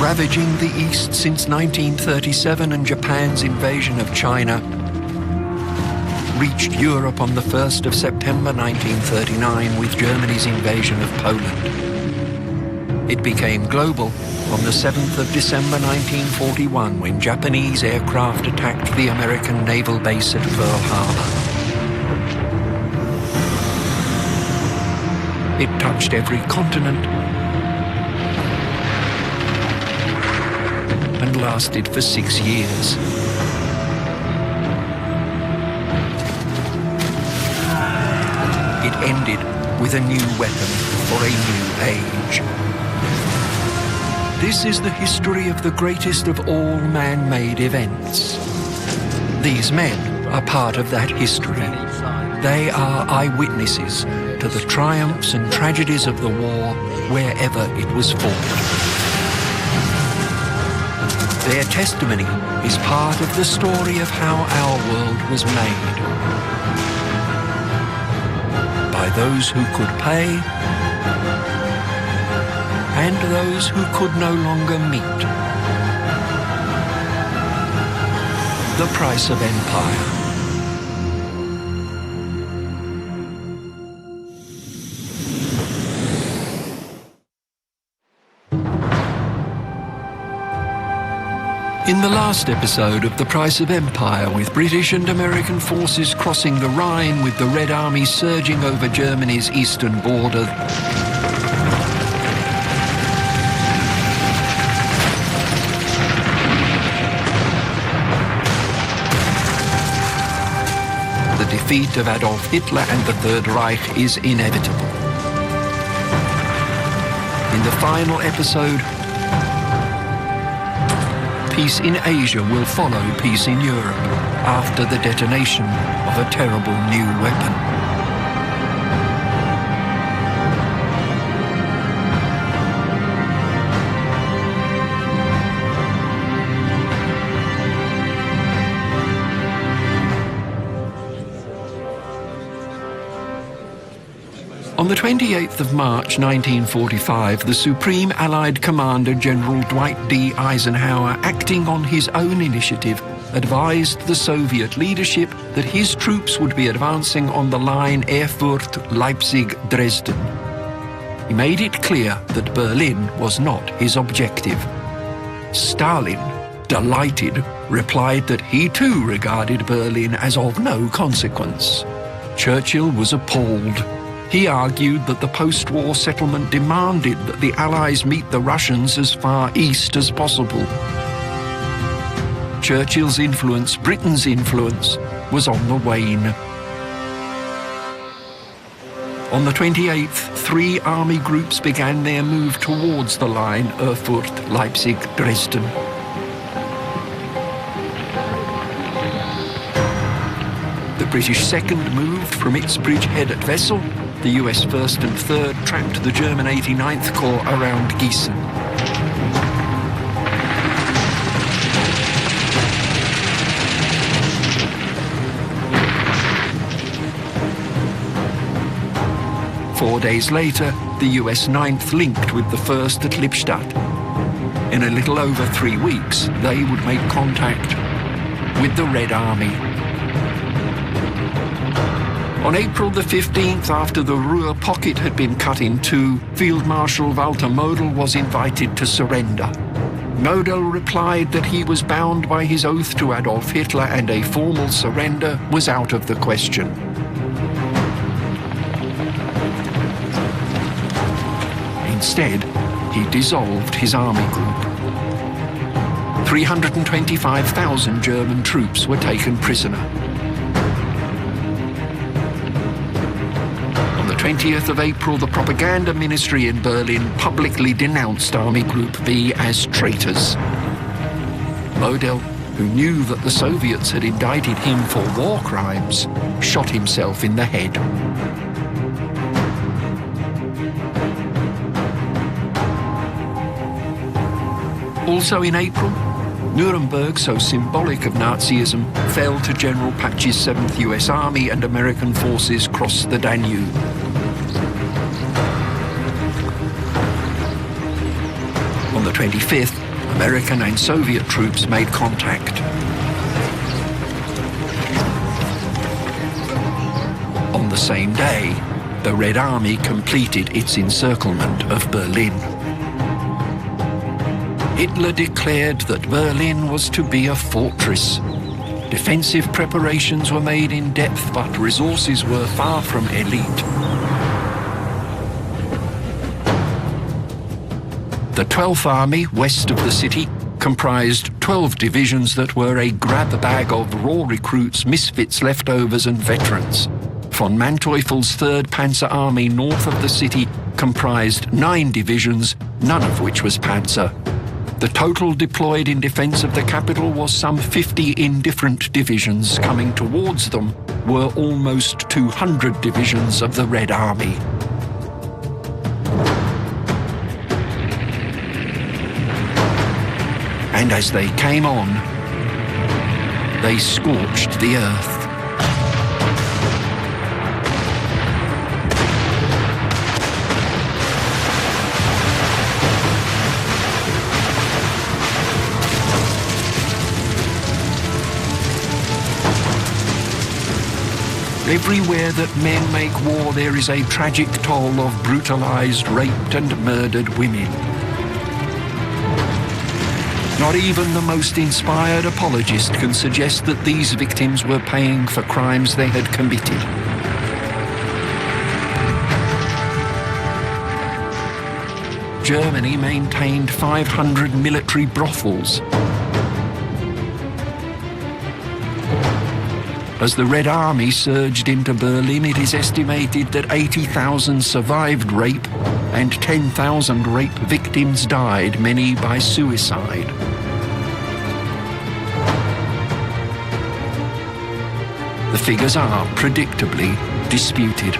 ravaging the East since 1937 and Japan's invasion of China, reached Europe on the 1st of September 1939 with Germany's invasion of Poland. It became global on the 7th of December 1941 when Japanese aircraft attacked the American naval base at Pearl Harbor. It touched every continent and lasted for 6 years. It ended with a new weapon for a new age. This is the history of the greatest of all man-made events. These men are part of that history. They are eyewitnesses to the triumphs and tragedies of the war wherever it was fought. Their testimony is part of the story of how our world was made. By those who could pay and those who could no longer meet. The price of empire. In the last episode of The Price of Empire, with British and American forces crossing the Rhine with the Red Army surging over Germany's eastern border, the defeat of Adolf Hitler and the Third Reich is inevitable. In the final episode, peace in Asia will follow peace in Europe after the detonation of a terrible new weapon. On the 28th of March 1945, the Supreme Allied Commander General Dwight D. Eisenhower, acting on his own initiative, advised the Soviet leadership that his troops would be advancing on the line Erfurt-Leipzig-Dresden. He made it clear that Berlin was not his objective. Stalin, delighted, replied that he too regarded Berlin as of no consequence. Churchill was appalled. He argued that the post-war settlement demanded that the Allies meet the Russians as far east as possible. Churchill's influence, Britain's influence, was on the wane. On the 28th, 3 army groups began their move towards the line Erfurt, Leipzig, Dresden. The British 2nd moved from its bridgehead at Wessel. The US 1st and 3rd trapped the German 89th Corps around Gießen. Four days later, the US 9th linked with the 1st at Lippstadt. In a little over 3 weeks, they would make contact with the Red Army. On April the 15th, after the Ruhr pocket had been cut in two, Field Marshal Walter Model was invited to surrender. Model replied that he was bound by his oath to Adolf Hitler and a formal surrender was out of the question. Instead, he dissolved his army group. 325,000 German troops were taken prisoner. 20th of April, the propaganda ministry in Berlin publicly denounced Army Group B as traitors. Model, who knew that the Soviets had indicted him for war crimes, shot himself in the head. Also in April, Nuremberg, so symbolic of Nazism, fell to General Patch's 7th US Army and American forces crossed the Danube. On the 25th, American and Soviet troops made contact. On the same day, the Red Army completed its encirclement of Berlin. Hitler declared that Berlin was to be a fortress. Defensive preparations were made in depth, but resources were far from elite. The 12th Army, west of the city, comprised 12 divisions that were a grab bag of raw recruits, misfits, leftovers and veterans. Von Manteuffel's 3rd Panzer Army north of the city comprised 9 divisions, none of which was panzer. The total deployed in defence of the capital was some 50 in different divisions. Coming towards them were almost 200 divisions of the Red Army. And as they came on, they scorched the earth. Everywhere that men make war, there is a tragic toll of brutalized, raped and murdered women. Not even the most inspired apologist can suggest that these victims were paying for crimes they had committed. Germany maintained 500 military brothels. As the Red Army surged into Berlin, it is estimated that 80,000 survived rape and 10,000 rape victims died, many by suicide. The figures are, predictably, disputed.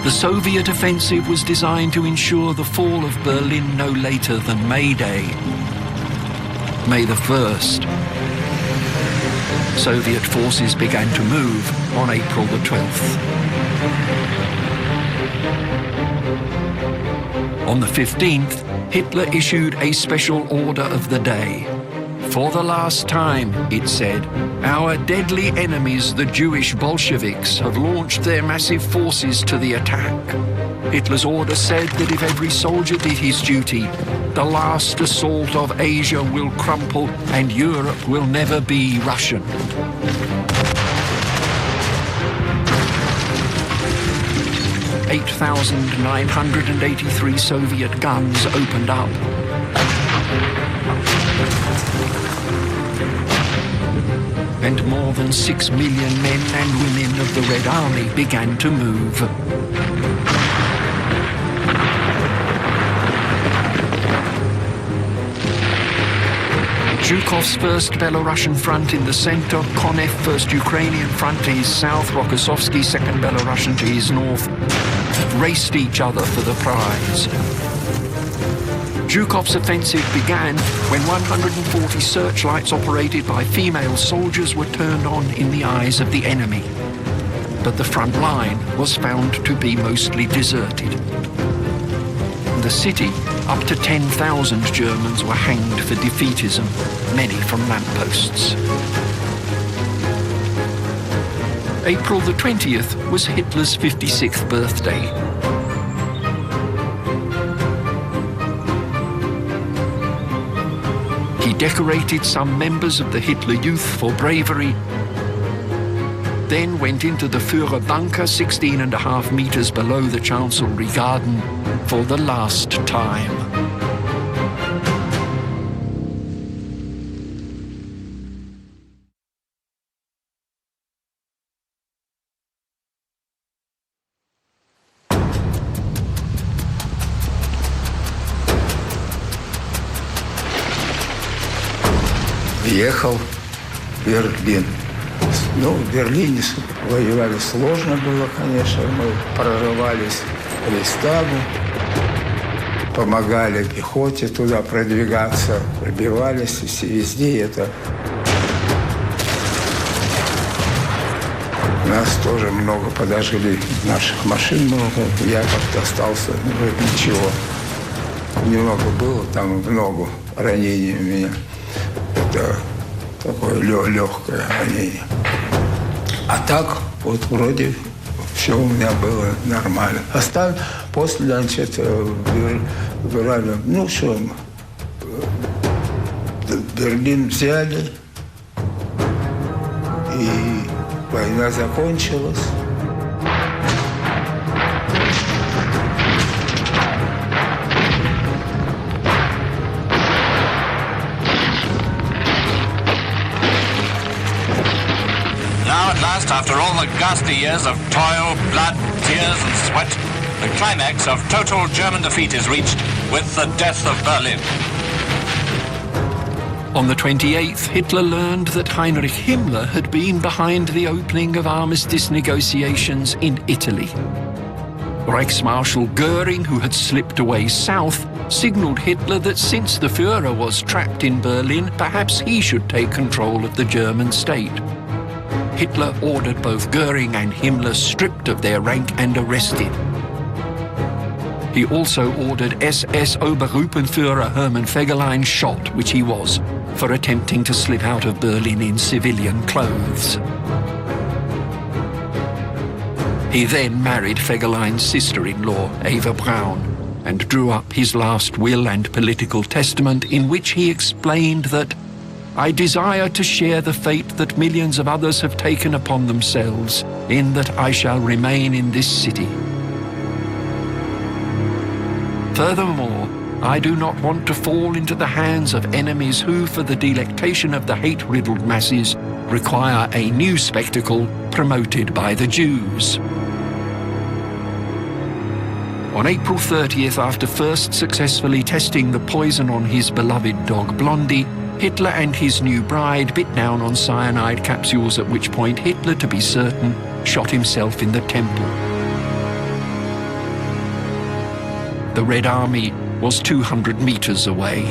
The Soviet offensive was designed to ensure the fall of Berlin no later than May Day, May the 1st. Soviet forces began to move on April the 12th. On the 15th, Hitler issued a special order of the day. For the last time, it said, our deadly enemies, the Jewish Bolsheviks, have launched their massive forces to the attack. Hitler's order said that if every soldier did his duty, the last assault of Asia will crumple and Europe will never be Russian. $8,983 Soviet guns opened up. And more than 6 million men and women of the Red Army began to move. Zhukov's 1st Belarusian Front in the center, Konev 1st Ukrainian Front to his south, Rokossovsky 2nd Belarusian to his north, raced each other for the prize. Zhukov's offensive began when 140 searchlights operated by female soldiers were turned on in the eyes of the enemy. But the front line was found to be mostly deserted. In the city, up to 10,000 Germans were hanged for defeatism, many from lampposts. April the 20th was Hitler's 56th birthday. He decorated some members of the Hitler Youth for bravery, then went into the Führer bunker 16.5 meters below the Chancellery Garden for the last time. Ехал в Берлин. Ну, в Берлине воевали сложно было, конечно. Мы прорывались к Рейхстагу, помогали пехоте туда продвигаться, пробивались, и везде это Нас тоже много подожгли, наших машин много. Я как-то остался, ничего. Немного было, там в ногу ранение у меня. Это такое легкое ранение. А так, вот вроде все у меня было нормально. После, значит, ну что, Берлин взяли, и война закончилась. Now at last, after all the ghastly years of toil, blood, tears and sweat, the climax of total German defeat is reached with the death of Berlin. On the 28th, Hitler learned that Heinrich Himmler had been behind the opening of armistice negotiations in Italy. Reichsmarshal Goering, who had slipped away south, signalled Hitler that since the Führer was trapped in Berlin, perhaps he should take control of the German state. Hitler ordered both Goering and Himmler stripped of their rank and arrested. He also ordered SS Obergruppenführer Hermann Fegelein shot, which he was, for attempting to slip out of Berlin in civilian clothes. He then married Fegelein's sister-in-law, Eva Braun, and drew up his last will and political testament in which he explained that I desire to share the fate that millions of others have taken upon themselves, in that I shall remain in this city. Furthermore, I do not want to fall into the hands of enemies who, for the delectation of the hate-riddled masses, require a new spectacle promoted by the Jews. On April 30th, after first successfully testing the poison on his beloved dog Blondie, Hitler and his new bride bit down on cyanide capsules, at which point Hitler, to be certain, shot himself in the temple. The Red Army was 200 meters away.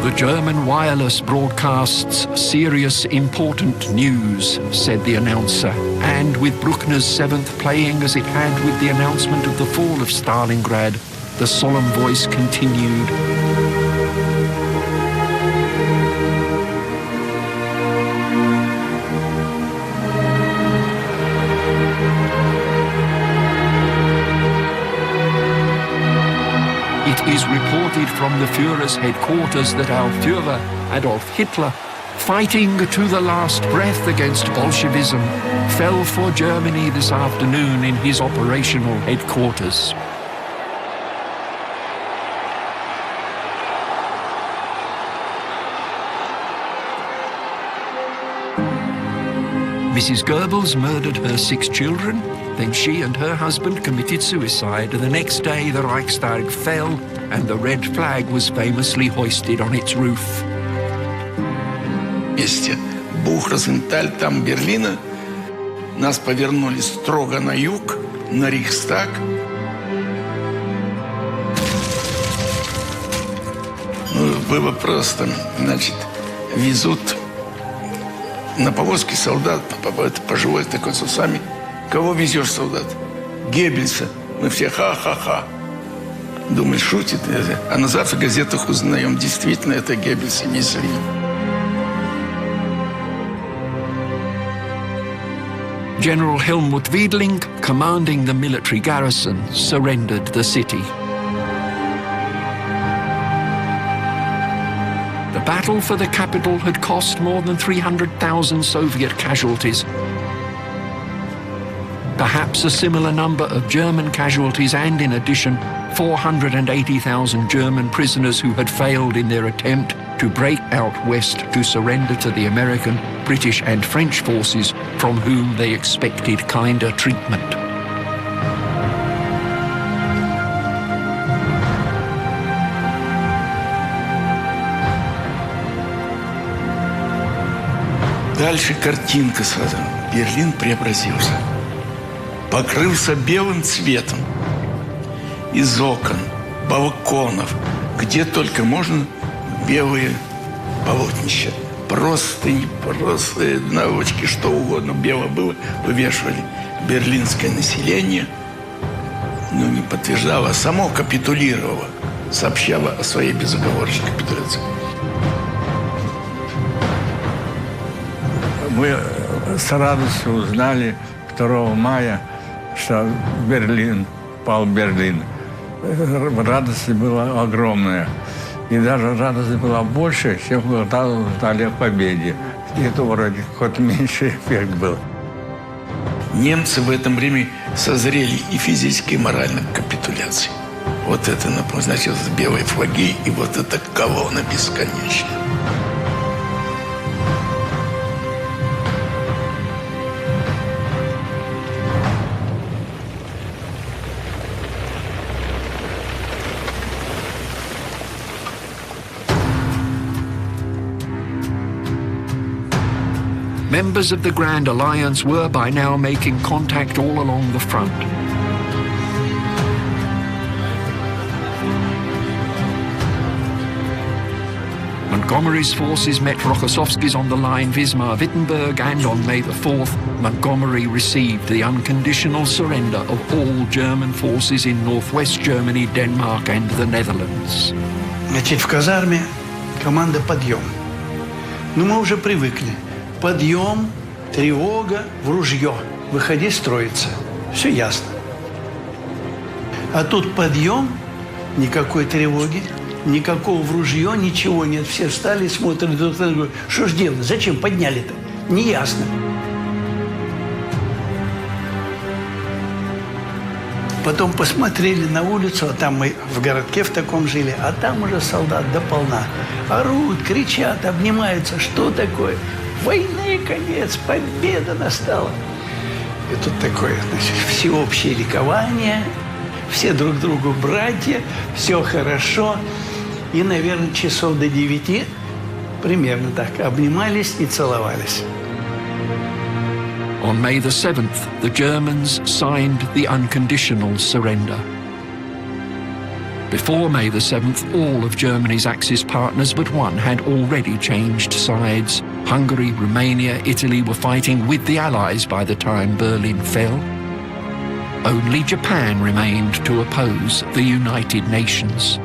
The German wireless broadcasts serious, important news, said the announcer, and with Bruckner's Seventh playing as it had with the announcement of the fall of Stalingrad, the solemn voice continued. It is reported from the Führer's headquarters that our Führer, Adolf Hitler, fighting to the last breath against Bolshevism, fell for Germany this afternoon in his operational headquarters. Mrs. Goebbels murdered her 6 children, then she and her husband committed suicide. The next day the Reichstag fell and the red flag was famously hoisted on its roof. Месте Бух-Розенталь, там Берлина, нас повернули строго на юг, на Рейхстаг. Ну, было просто, значит, везут на повозке солдат, это пожилой такой с усами. Кого везешь, солдат? Геббельса. Мы все ха-ха-ха. Думали, шутит. А на завтра в газетах узнаем, действительно, это Геббельса везли. General Helmut Wiedling, commanding the military garrison, surrendered the city. The battle for the capital had cost more than 300,000 Soviet casualties. Perhaps a similar number of German casualties and, in addition, 480,000 German prisoners who had failed in their attempt to break out west to surrender to the American, British and French forces from whom they expected kinder treatment. Дальше картинка сразу. Берлин преобразился. Покрылся белым цветом. Из окон, балконов, где только можно, белые полотнища. простыни, просто наволочки, что угодно белое было, вывешивали. Берлинское население, ну, не подтверждало, а само капитулировало, сообщало о своей безоговорочной капитуляции. Мы с радостью узнали 2 мая, что пал Берлин. Радость была огромная. И даже радость была больше, чем когда узнали о победе. И это вроде какой-то меньший эффект был. Немцы в этом время созрели и физически, и морально к капитуляции. Вот это, например, значит, белые флаги и вот эта колонна бесконечная. Members of the Grand Alliance were by now making contact all along the front. Montgomery's forces met Rokossovsky's on the line Wismar-Wittenberg, and on May the 4th, Montgomery received the unconditional surrender of all German forces in northwest Germany, Denmark and the Netherlands. Значит, в казарме команда «Подъем». Ну, мы уже привыкли. Подъем, тревога, в ружье. Выходи строиться. Все ясно. А тут подъем, никакой тревоги, никакого в ружье, ничего нет. Все встали, смотрят друг на друга. Что ж делать? Зачем подняли-то? Неясно. Потом посмотрели на улицу, а там мы в городке в таком жили, а там уже солдат до полна. Орут, кричат, обнимаются. Что такое? Войны конец, победа настала. И тут такое, значит, всеобщее ликование, все друг другу братья, все хорошо. И, наверное, часов до 9 примерно так обнимались и целовались. On May the 7th, the Germans signed the unconditional surrender. Before May the 7th, all of Germany's Axis partners but one had already changed sides. Hungary, Romania, Italy were fighting with the Allies by the time Berlin fell. Only Japan remained to oppose the United Nations.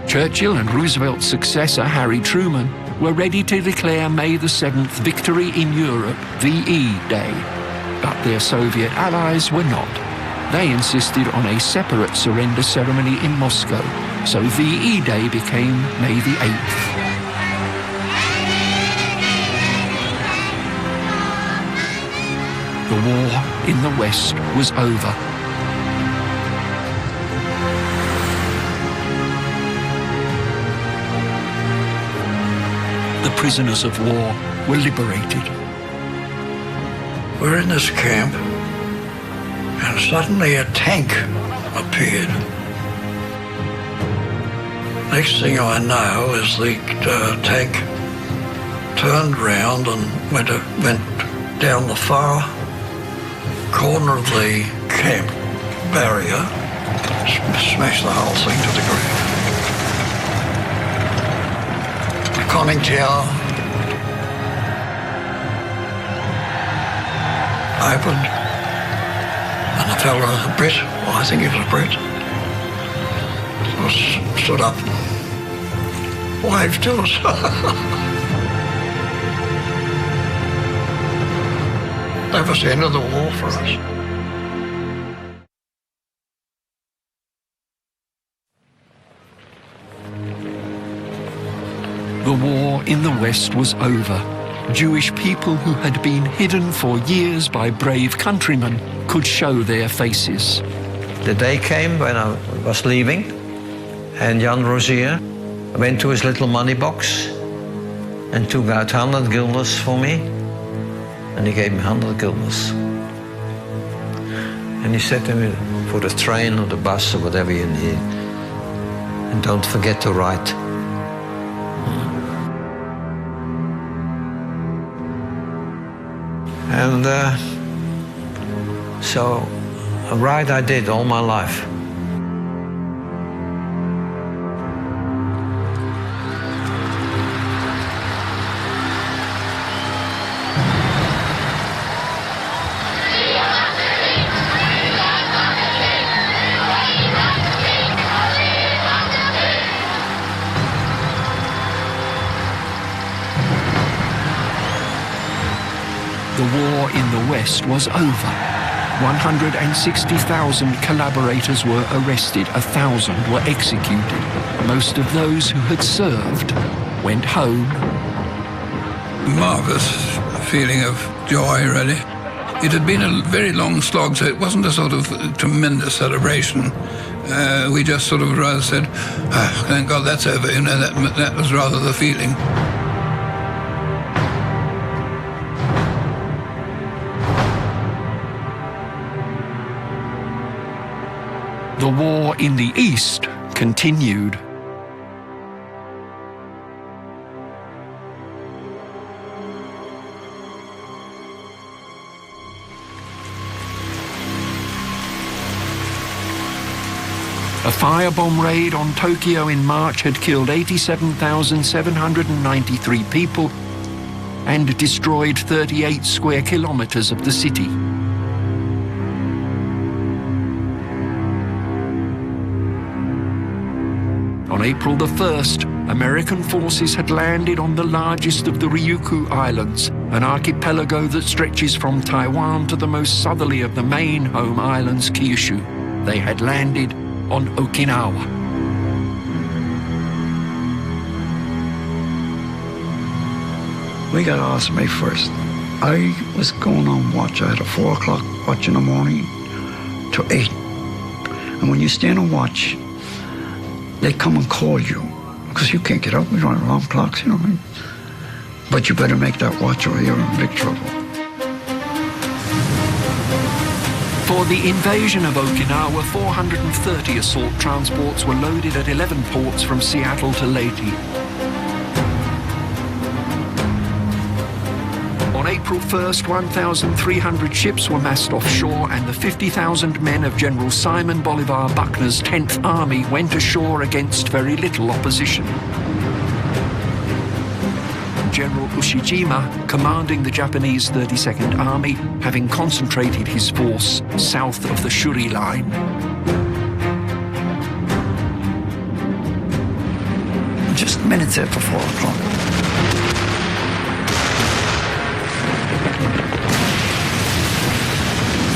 Churchill and Roosevelt's successor, Harry Truman, were ready to declare May the 7th victory in Europe, VE Day. But their Soviet allies were not. They insisted on a separate surrender ceremony in Moscow, so VE Day became May the 8th. The war in the West was over. The prisoners of war were liberated. We're in this camp, and suddenly a tank appeared. Next thing I know is the tank turned round and went down the far corner of the camp barrier, smashed the whole thing to the ground. The conning tower opened, and a fellow, a Brit, well, I think he was a Brit, stood up, waved to us. That was the end of the war for us. The war in the West was over. Jewish people who had been hidden for years by brave countrymen could show their faces. The day came when I was leaving, and Jan Rosier went to his little money box and took out 100 guilders for me, and he gave me 100 guilders. And he said to me, for the train or the bus or whatever you need, and don't forget to write. And so write I did all my life. the war in the West was over. 160,000 collaborators were arrested, 1,000 were executed. Most of those who had served went home. Marvellous feeling of joy, really. It had been a very long slog, so it wasn't a sort of tremendous celebration. We just sort of rather said, thank God that's over. You know, that was rather the feeling. The war in the East continued. A firebomb raid on Tokyo in March had killed 87,793 people and destroyed 38 square kilometers of the city. On April the 1st, American forces had landed on the largest of the Ryukyu Islands, an archipelago that stretches from Taiwan to the most southerly of the main home islands, Kyushu. They had landed on Okinawa. We got ours May 1st. I was going on watch. I had a 4 o'clock watch in the morning to 8. And when you stand on watch, they come and call you because you can't get up. We don't have alarm clocks, you know what I mean? But you better make that watch or you're in big trouble. For the invasion of Okinawa, 430 assault transports were loaded at 11 ports from Seattle to Leyte. On April 1st, 1,300 ships were massed offshore, and the 50,000 men of General Simon Bolivar Buckner's 10th Army went ashore against very little opposition. General Ushijima, commanding the Japanese 32nd Army, having concentrated his force south of the Shuri Line. Just minutes after 4 o'clock.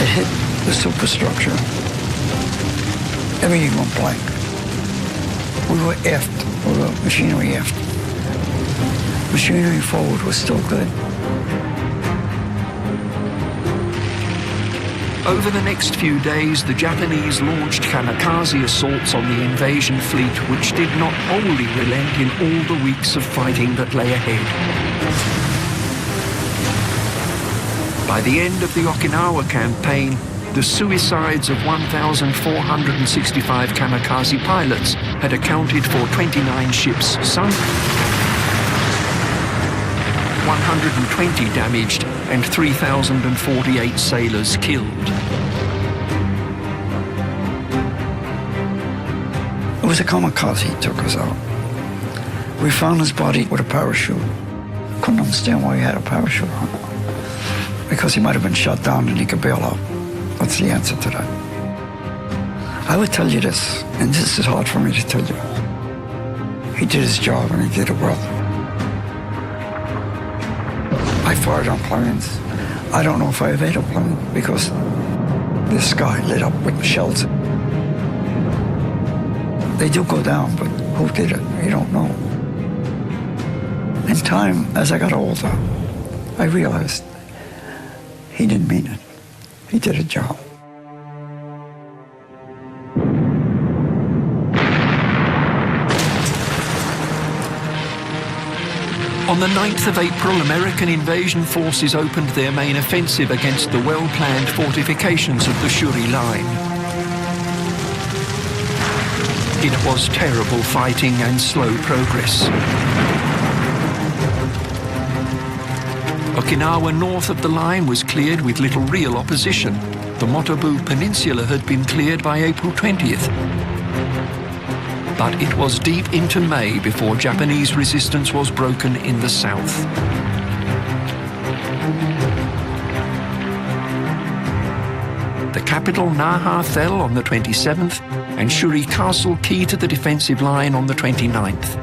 It hit the superstructure. Everything went blank. We were aft, we were machinery aft. Machinery forward was still good. Over the next few days, the Japanese launched kamikaze assaults on the invasion fleet, which did not wholly relent in all the weeks of fighting that lay ahead. By the end of the Okinawa campaign, the suicides of 1,465 kamikaze pilots had accounted for 29 ships sunk, 120 damaged, and 3,048 sailors killed. It was a kamikaze that took us out. We found his body with a parachute. Couldn't understand why he had a parachute on. Because he might have been shot down and he could bail out. What's the answer to that? I would tell you this, and this is hard for me to tell you. He did his job and he did it well. I fired on planes. I don't know if I evaded a plane because the sky lit up with shells. They do go down, but who did it? You don't know. In time, as I got older, I realized he didn't mean it. He did a job. On the 9th of April, American invasion forces opened their main offensive against the well-planned fortifications of the Shuri Line. It was terrible fighting and slow progress. Okinawa north of the line was cleared with little real opposition. The Motobu Peninsula had been cleared by April 20th. But it was deep into May before Japanese resistance was broken in the south. The capital Naha fell on the 27th, and Shuri Castle, key to the defensive line, on the 29th.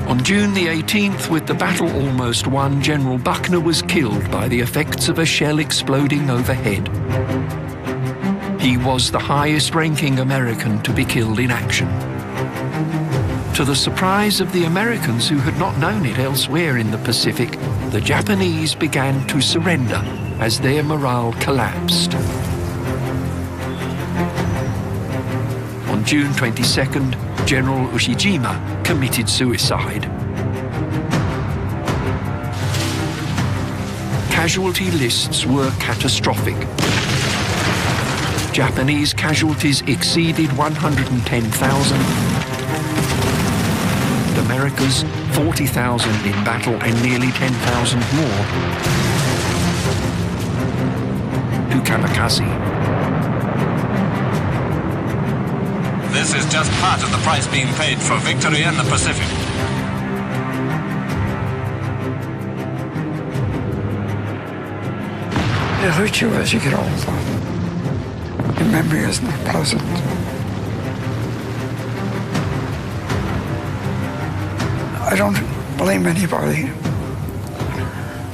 On June the 18th, with the battle almost won, General Buckner was killed by the effects of a shell exploding overhead. He was the highest-ranking American to be killed in action. To the surprise of the Americans, who had not known it elsewhere in the Pacific, the Japanese began to surrender as their morale collapsed. On June 22nd, General Ushijima committed suicide. Casualty lists were catastrophic. Japanese casualties exceeded 110,000. America's 40,000 in battle and nearly 10,000 more to kamikaze. This is just part of the price being paid for victory in the Pacific. It hurts you as you get older. Your memory is not pleasant. I don't blame anybody,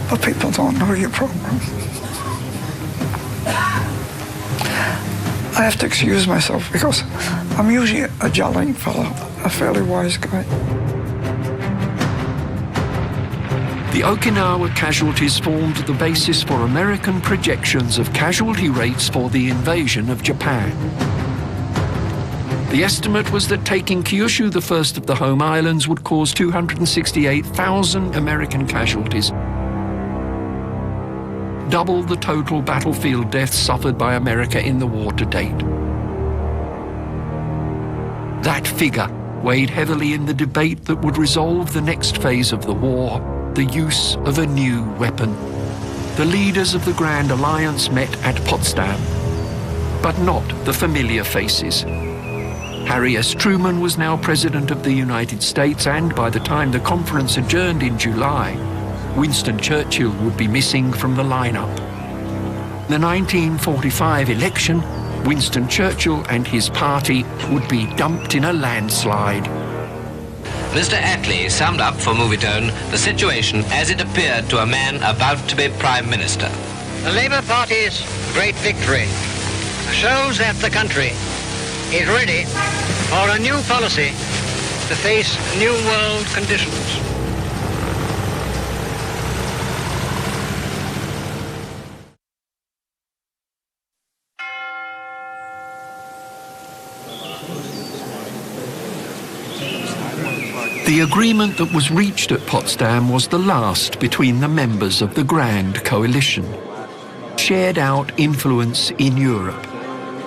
but people don't know your program. I have to excuse myself because I'm usually a jolly fellow, a fairly wise guy. The Okinawa casualties formed the basis for American projections of casualty rates for the invasion of Japan. The estimate was that taking Kyushu, the first of the home islands, would cause 268,000 American casualties, double the total battlefield deaths suffered by America in the war to date. That figure weighed heavily in the debate that would resolve the next phase of the war, the use of a new weapon. The leaders of the Grand Alliance met at Potsdam, but not the familiar faces. Harry S. Truman was now President of the United States, and by the time the conference adjourned in July, Winston Churchill would be missing from the lineup. The 1945 election, Winston Churchill and his party would be dumped in a landslide. Mr. Attlee summed up for Movietone the situation as it appeared to a man about to be Prime Minister. The Labour Party's great victory shows that the country is ready for a new policy to face new world conditions. The agreement that was reached at Potsdam was the last between the members of the Grand Coalition. Shared out influence in Europe.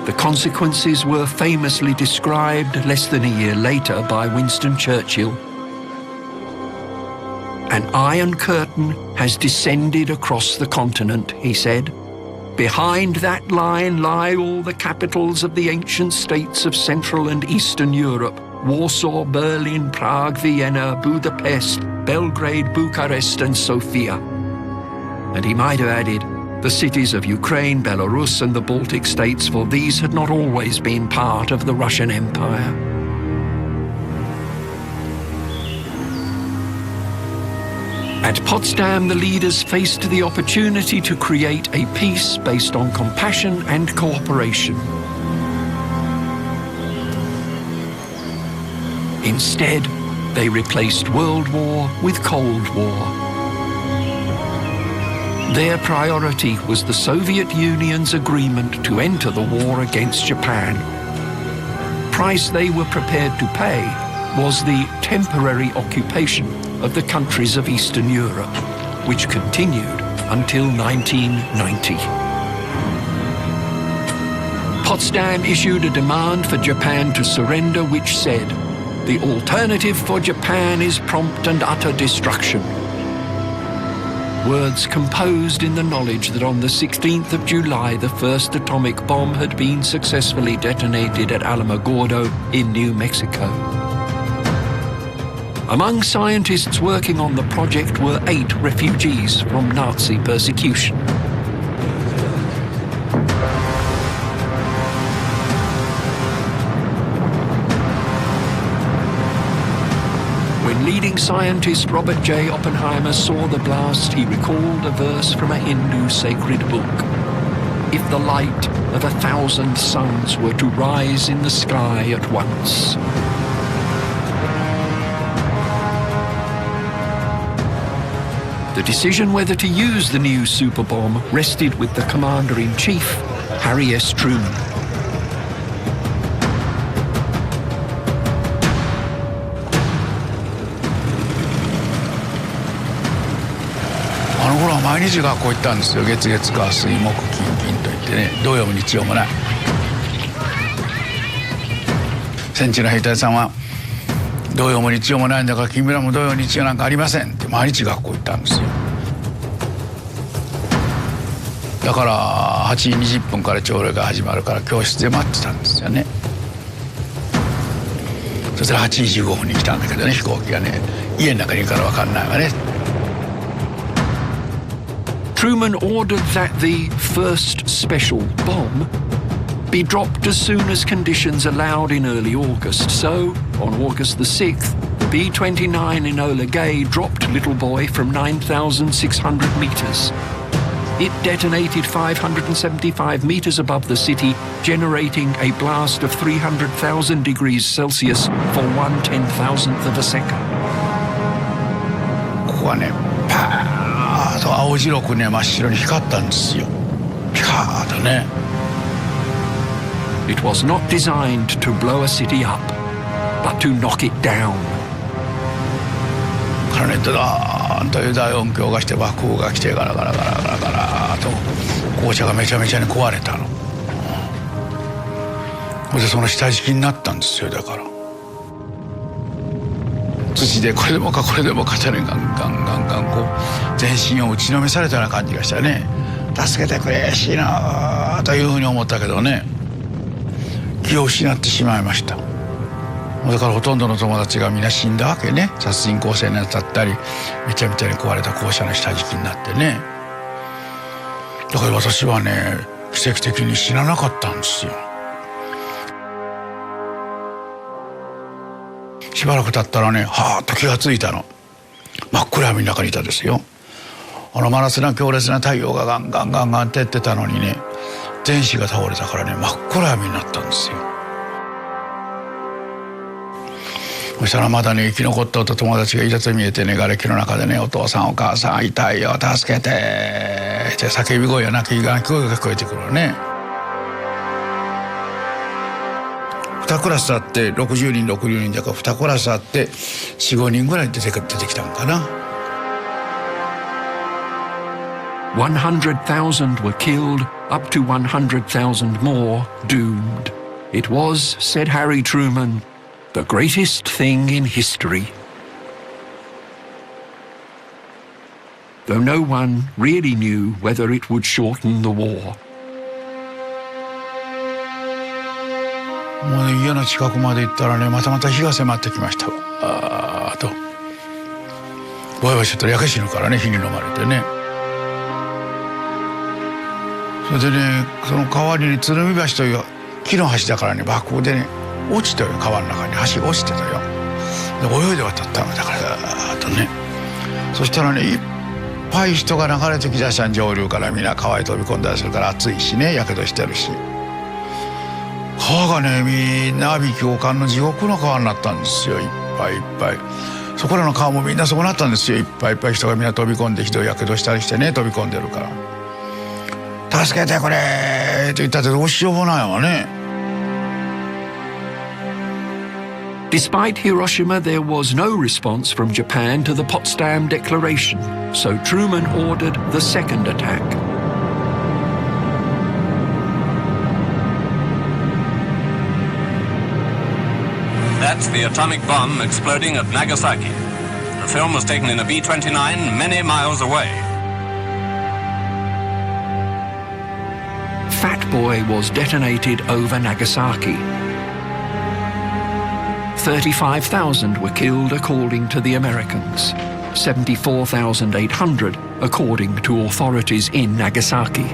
The consequences were famously described less than a year later by Winston Churchill. An iron curtain has descended across the continent, he said. Behind that line lie all the capitals of the ancient states of Central and Eastern Europe: Warsaw, Berlin, Prague, Vienna, Budapest, Belgrade, Bucharest, and Sofia. And he might have added, the cities of Ukraine, Belarus, and the Baltic states, for these had not always been part of the Russian Empire. At Potsdam, the leaders faced the opportunity to create a peace based on compassion and cooperation. Instead, they replaced World War with Cold War. Their priority was the Soviet Union's agreement to enter the war against Japan. Price they were prepared to pay was the temporary occupation of the countries of Eastern Europe, which continued until 1990. Potsdam issued a demand for Japan to surrender, which said, "The alternative for Japan is prompt and utter destruction." Words composed in the knowledge that on the 16th of July, the first atomic bomb had been successfully detonated at Alamogordo in New Mexico. Among scientists working on the project were 8 refugees from Nazi persecution. When When leading scientist Robert J. Oppenheimer saw the blast, he recalled a verse from a Hindu sacred book. If the light of 1,000 suns were to rise in the sky at once. The decision whether to use the new superbomb rested with the Commander-in-Chief, Harry S. Truman.毎日学校行ったんですよ。月月火水木金金といってね、土曜も日曜もない。戦地の兵隊さんは土曜も日曜もないんだから君らも土曜日曜なんかありませんって毎日学校行ったんですよ。だから8時20分から朝礼が始まるから教室で待ってたんですよね。そしたら8時15分に来たんだけどね、飛行機がね、家の中にいるから分かんないわね。Truman ordered that the first special bomb be dropped as soon as conditions allowed in early August. So, on August the 6th, the B-29 Enola Gay dropped Little Boy from 9,600 meters. It detonated 575 meters above the city, generating a blast of 300,000 degrees Celsius for 1/10,000th of a second. ここはね、パーッと青白くね、真っ白に光ったんですよ。ピカーッとね。It was not designed to blow a city up, but to knock it down. からね、ドーンという大音響がして爆風が来てガラガラガラガラガラと校舎がめちゃめちゃに壊れたの。でその下敷きになったんですよ。だから土でこれでもかこれでもかじゃねガンガンガンガンこう全身を打ちのめされたような感じがしたね。助けてくれしいなというふうに思ったけどね、気を失ってしまいました。だからほとんどの友達がみんな死んだわけね。殺人構成になったりめちゃめちゃに壊れた校舎の下敷きになってね。だから私はね、奇跡的に死ななかったんですよ。しばらく経ったらね、はーっと気がついたの。真っ暗闇の中にいたですよ。真夏な強烈な太陽がガンガンガンガン照ってたのにね、全子が倒れたからね、真っ暗闇になったんですよ。そしたらまだね、生き残った友達がいたと見えてね、瓦礫の中でね、お父さんお母さん痛いよ助けてって叫び声や泣き声が聞こえてくるね。2クラスあって60人60人だから2クラスあって4、5人ぐらい出てきたのかな。100,000 were killed, up to 100,000 more doomed. It was, said Harry Truman, the greatest thing in history. Though no one really knew whether it would shorten the war. もうね、家の近くまで行ったらね、また日が迫ってきました。あーとぼやぼやしちゃったら焼け死ぬからね、火に飲まれてね。それでね、その川にね、鶴見橋という木の橋だからね、爆風でね落ちたよ、川の中に橋が落ちてたよ。で泳いで渡ったのだからだとね。そしたらね、いっぱい人が流れてきだしたん、上流からみんな川へ飛び込んだりするから暑いしね、やけどしてるし。川がね、みんな阿鼻叫喚の地獄の川になったんですよ。いっぱいいっぱい。そこらの川もみんなそうなったんですよ。いっぱいいっぱい人がみんな飛び込んで、ひどいやけどしたりしてね、飛び込んでるから。助けてくれーって言ったってどうしようもないわね。Despite Hiroshima, there was no response from Japan to the Potsdam Declaration, so Truman ordered the second attack. That's the atomic bomb exploding at Nagasaki. The film was taken in a B-29 many miles away. Fat Boy was detonated over Nagasaki. 35,000 were killed according to the Americans, 74,800 according to authorities in Nagasaki.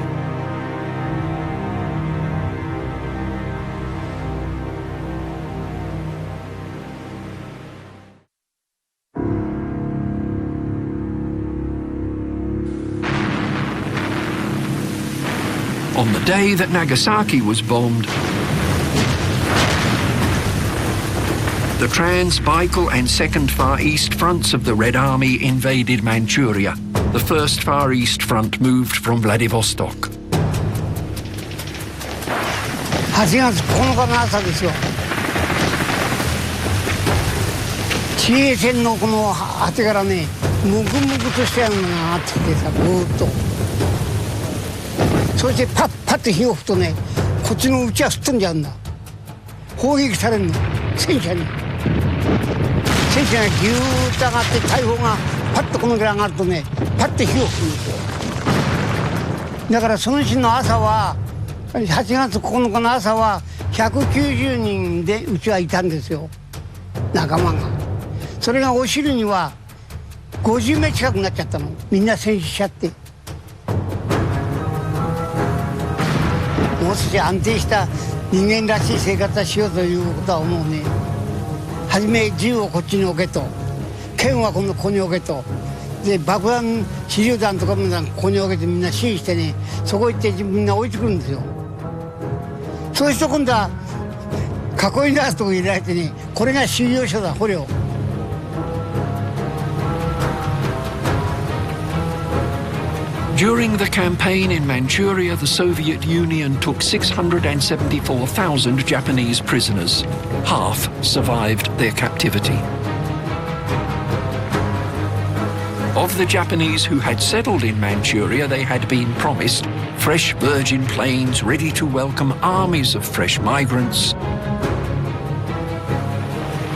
On the day that Nagasaki was bombed, the Trans-Baikal and Second Far East fronts of the Red Army invaded Manchuria. The First Far East Front moved from Vladivostok. 8月9日の朝ですよ。地平線のこの果てからね、むくむくとしたようなのが上がってきてさ、ぐーっと。そしてパッパッと火を吹くとね、こっちのうちは吹っ飛んじゃうんだ。砲撃されるの、戦車に。戦車がギューッと上がって大砲がパッとこのぐらい上がるとね、パッと火を吹くんですよ。だからその日の朝は8月9日の朝は190人でうちはいたんですよ、仲間が。それがお昼には50名近くなっちゃったの。みんな戦死しちゃって。もう少し安定した人間らしい生活をしようということは思うね。はじめ銃をこっちに置けと、剣はここに置けと、で爆弾手榴弾とかもここに置けてみんな指示してね、そこ行ってみんな置いてくるんですよ。そうすると今度は囲い出すとこ入れられてね、これが収容所だ、捕虜。During the campaign in Manchuria, the Soviet Union took 674,000 Japanese prisoners. Half survived their captivity. Of the Japanese who had settled in Manchuria, they had been promised fresh virgin plains ready to welcome armies of fresh migrants.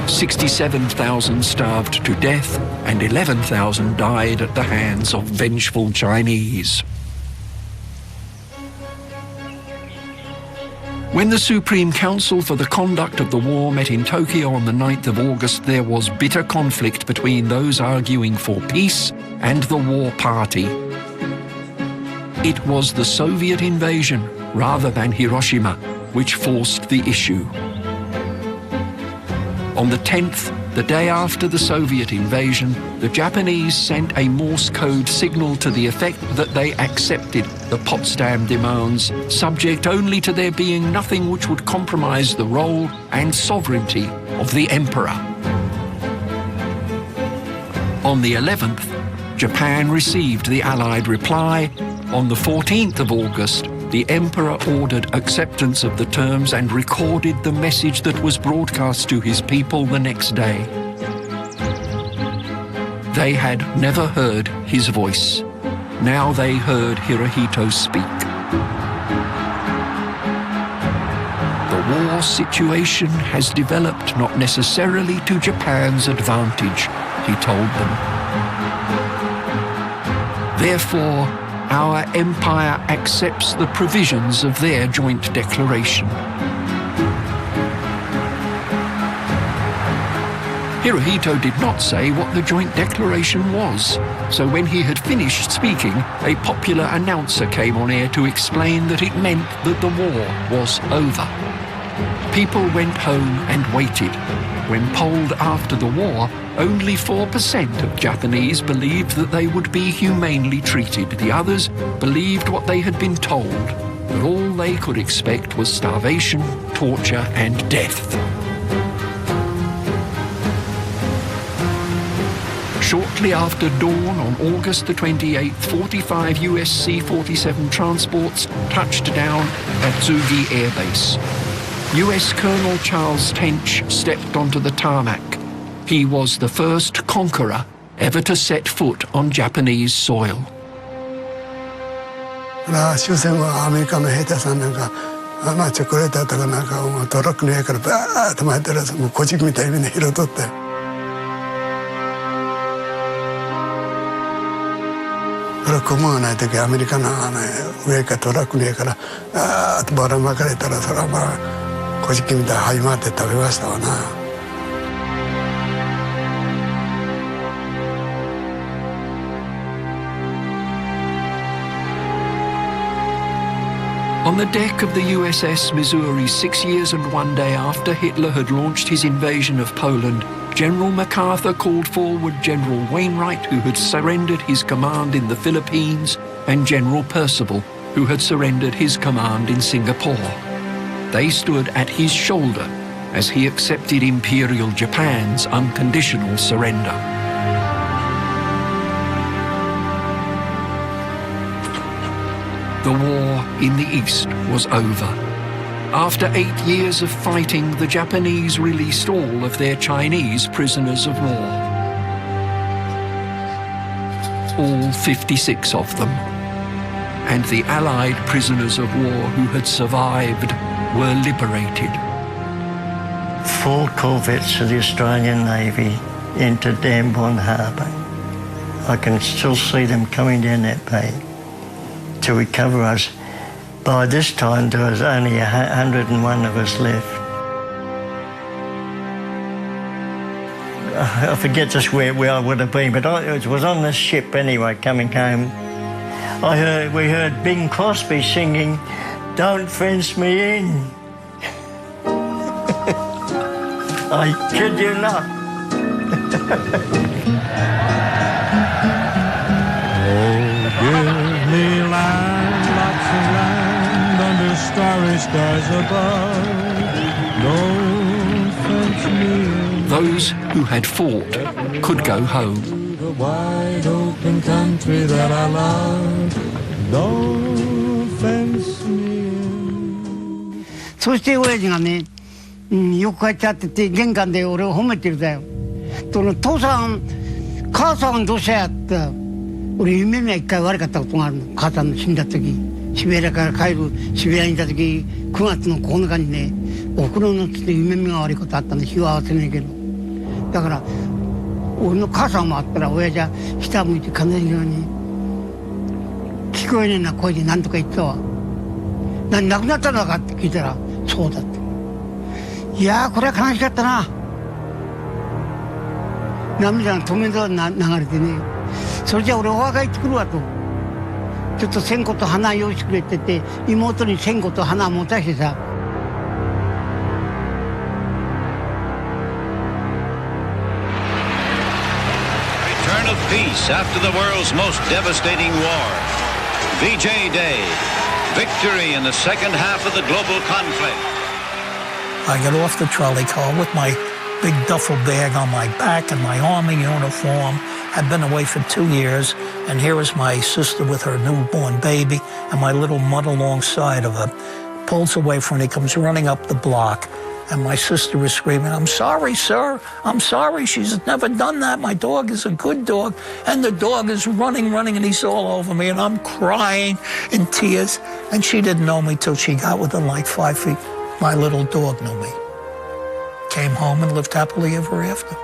67,000 starved to death and 11,000 died at the hands of vengeful Chinese. When the Supreme Council for the Conduct of the War met in Tokyo on the 9th of August, there was bitter conflict between those arguing for peace and the war party. It was the Soviet invasion, rather than Hiroshima, which forced the issue. On the 10th, the day after the Soviet invasion, the Japanese sent a Morse code signal to the effect that they accepted the Potsdam demands, subject only to there being nothing which would compromise the role and sovereignty of the emperor. On the 11th, Japan received the Allied reply. On the 14th of August, the emperor ordered acceptance of the terms and recorded the message that was broadcast to his people the next day. They had never heard his voice. Now they heard Hirohito speak. The war situation has developed not necessarily to Japan's advantage, he told them. Therefore, our empire accepts the provisions of their joint declaration. Hirohito did not say what the joint declaration was, so when he had finished speaking, a popular announcer came on air to explain that it meant that the war was over. People went home and waited. When polled after the war, only 4% of Japanese believed that they would be humanely treated. The others believed what they had been told, that all they could expect was starvation, torture, and death. Shortly after dawn on August the 28th, 45 US C-47 transports touched down at Tsugi Air Base. US Colonel Charles Tench stepped onto the tarmac. He was the first conqueror ever to set foot on Japanese soil. 終戦後アメリカの兵隊さんなんかチョコレートとかなんかトラックの上からバーッと巻いてるやつもう小軸みたいにみんな拾っとって。これ雲がない時アメリカの上からトラックの上からあーっとばらまかれたらそれはまあ小軸みたいに這い回って食べましたわな。On the deck of the USS Missouri 6 years and 1 day after Hitler had launched his invasion of Poland, General MacArthur called forward General Wainwright, who had surrendered his command in the Philippines, and General Percival, who had surrendered his command in Singapore. They stood at his shoulder as he accepted Imperial Japan's unconditional surrender. The war in the East was over. After 8 years of fighting, the Japanese released all of their Chinese prisoners of war. All 56 of them. And the Allied prisoners of war who had survived were liberated. 4 corvettes of the Australian Navy entered Dambuan Harbour. I can still see them coming down that bay to recover us. By this time, there was only 101 of us left. I forget just where I would have been, but it was on this ship anyway, coming home. We heard Bing Crosby singing, "Don't Fence Me In." I kid you not. Give me land, lots of land, under starry skies above. Don't fence me in. Those who had fought could go home. The wide open country that I love. Don't fence me in. そして親父がね、よく帰ってあってて玄関で俺を褒めてるだよ。父さん、母さんどうしたやって。俺夢には一回悪かったことがあるの。母さんの死んだ時、シベリアから帰るシベリアにいた時、9月の9日にね、おふくろのつって夢見が悪いことあったんで日は合わせねえけど、だから俺の母さんもあったら親父は下向いて必ずように聞こえねえな声で何とか言ってたわ。何亡くなったのかって聞いたらそうだって。いやーこれは悲しかったな。涙が止めど流れてね。それじゃあ俺お墓行ってくるわと。ちょっと線香と花用意してくれって言って妹に線香と花持たしてさ。Return of peace after the world's most devastating war. VJ Day. Victory in the second half of the global conflict. I get off the trolley car with my big duffel bag on my back and my army uniform. I'd been away for 2 years, and here is my sister with her newborn baby and my little mutt alongside of her. Pulls away from me, comes running up the block, and my sister is screaming, "I'm sorry, sir. I'm sorry. She's never done that. My dog is a good dog." And the dog is running, and he's all over me, and I'm crying in tears. And she didn't know me till she got within like 5 feet. My little dog knew me. Came home and lived happily ever after.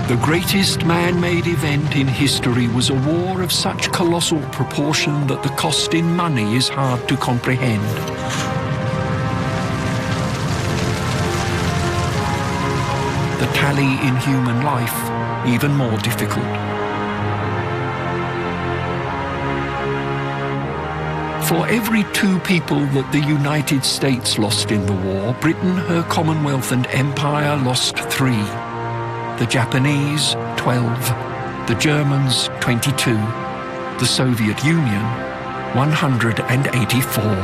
The greatest man-made event in history was a war of such colossal proportion that the cost in money is hard to comprehend. The tally in human life even more difficult. For every 2 people that the United States lost in the war, Britain, her Commonwealth and Empire lost 3. The Japanese, 12. The Germans, 22. The Soviet Union, 184.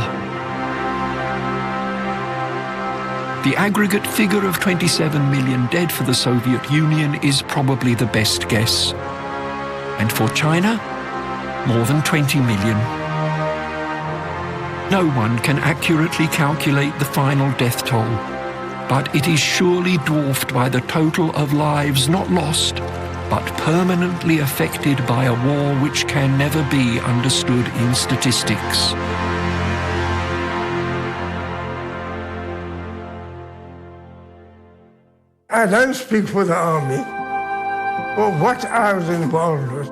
The aggregate figure of 27 million dead for the Soviet Union is probably the best guess. And for China, more than 20 million. No one can accurately calculate the final death toll, but it is surely dwarfed by the total of lives not lost, but permanently affected by a war which can never be understood in statistics. I don't speak for the army or what I was involved with.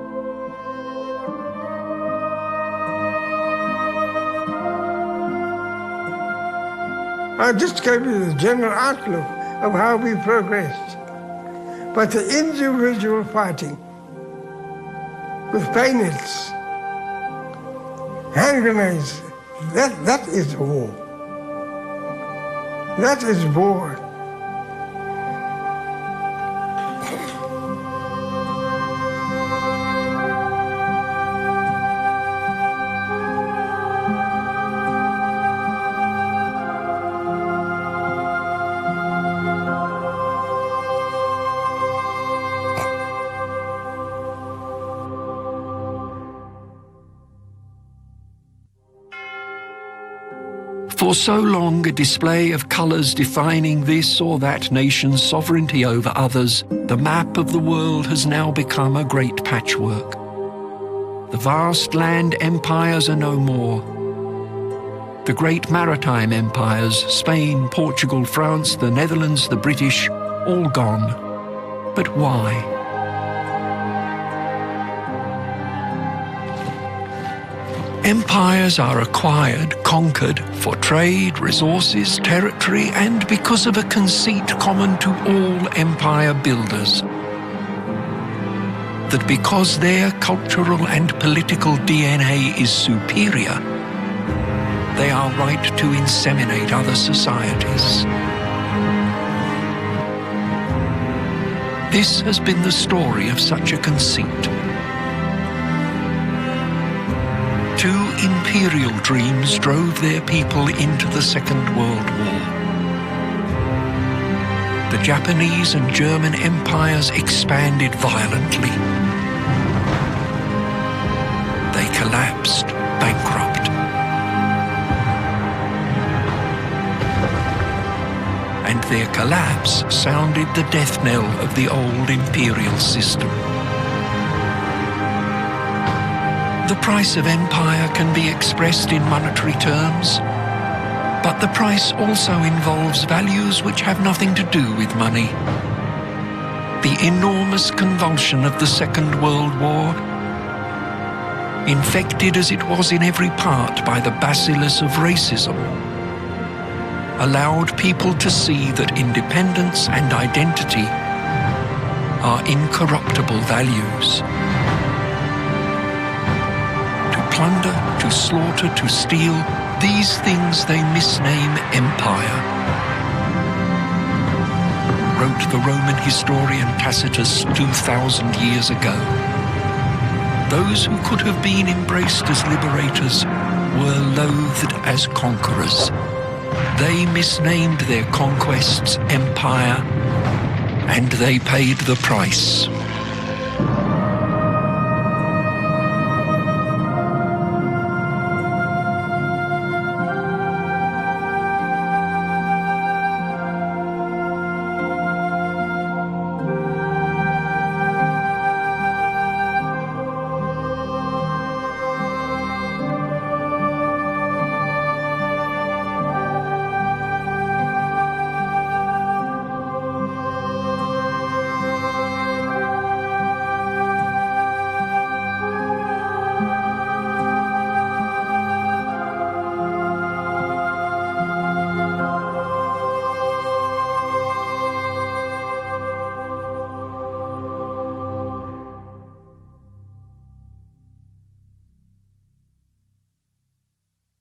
I just gave you the general outlook of how we progressed. But the individual fighting with bayonets, hand grenades, that is war. That is war. For so long, a display of colours defining this or that nation's sovereignty over others, the map of the world has now become a great patchwork. The vast land empires are no more. The great maritime empires, Spain, Portugal, France, the Netherlands, the British, all gone. But why? Empires are acquired, conquered for trade, resources, territory, and because of a conceit common to all empire builders. That because their cultural and political DNA is superior, they are right to inseminate other societies. This has been the story of such a conceit. Two imperial dreams drove their people into the Second World War. The Japanese and German empires expanded violently. They collapsed, bankrupt. And their collapse sounded the death knell of the old imperial system. The price of empire can be expressed in monetary terms, but the price also involves values which have nothing to do with money. The enormous convulsion of the Second World War, infected as it was in every part by the bacillus of racism, allowed people to see that independence and identity are incorruptible values. Plunder, to slaughter, to steal, these things they misname empire. Wrote the Roman historian Tacitus 2,000 years ago. Those who could have been embraced as liberators were loathed as conquerors. They misnamed their conquests empire, and they paid the price.